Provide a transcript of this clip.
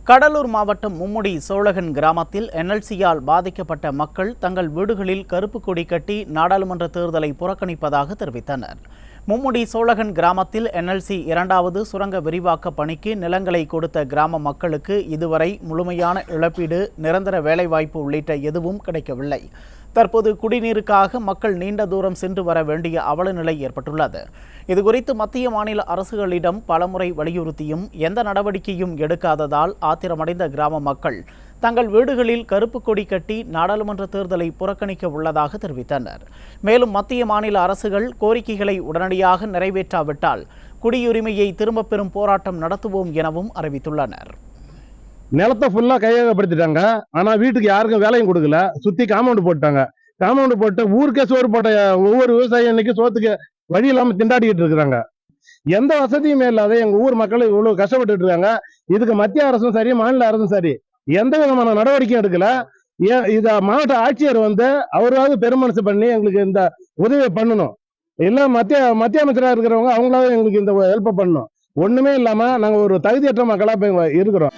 கடலூர் மாவட்டம் மும்முடி சோழகன் கிராமத்தில் என்எல்சியால் பாதிக்கப்பட்ட மக்கள் தங்கள் வீடுகளில் கருப்பு கொடி கட்டி நாடாளுமன்ற தேர்தலை புறக்கணிப்பதாக தெரிவித்தனர். மும்முடி சோழகன் கிராமத்தில் என்எல்சி இரண்டாவது சுரங்க விரிவாக்க பணிக்கு நிலங்களை கொடுத்த கிராம மக்களுக்கு இதுவரை முழுமையான இழப்பீடு, நிரந்தர வேலைவாய்ப்பு உள்ளிட்ட எதுவும் கிடைக்கவில்லை. தற்போது குடிநீருக்காக மக்கள் நீண்ட தூரம் சென்று வர வேண்டிய அவலநிலை ஏற்பட்டுள்ளது. இதுகுறித்து மத்திய மாநில அரசுகளிடம் பலமுறை வலியுறுத்தியும் எந்த நடவடிக்கையும் எடுக்காததால் ஆத்திரமடைந்த கிராம மக்கள் தங்கள் வீடுகளில் கருப்பு கொடி கட்டி நாடாளுமன்ற தேர்தலை புறக்கணிக்க உள்ளதாக தெரிவித்தனர். மேலும் மத்திய மாநில அரசுகள் கோரிக்கைகளை உடனடியாக நிறைவேற்றாவிட்டால் குடியுரிமையை திரும்பப் பெறும் போராட்டம் நடத்துவோம் எனவும் அறிவித்துள்ளனர். நிலத்தை ஃபுல்லா கையகப்படுத்திட்டாங்க. ஆனா வீட்டுக்கு யாருக்கும் வேலையும் கொடுக்கல. சுத்தி காம்பவுண்ட் போட்டாங்க. காம்பவுண்ட் போட்டு ஊருக்கே சோறு போட்ட ஒவ்வொரு விவசாயி இன்னைக்கு சோத்துக்கு வழி இல்லாம திண்டாடிக்கிட்டு இருக்கிறாங்க. எந்த வசதியுமே இல்லாத எங்க ஊர் மக்கள் இவ்வளவு கஷ்டப்பட்டு இருக்காங்க. இதுக்கு மத்திய அரசும் சரி, மாநில அரசும் சரி எந்த விதமான நடவடிக்கையும் எடுக்கல. இத மாவட்ட ஆட்சியர் அவராவது பெருமனசு பண்ணி எங்களுக்கு இந்த உதவியை பண்ணணும். இல்ல மத்திய அமைச்சரா இருக்கிறவங்க அவங்களாவது எங்களுக்கு இந்த ஹெல்ப் பண்ணணும். ஒண்ணுமே இல்லாம நாங்க ஒரு தகுதியற்ற மக்களா இருக்கிறோம்.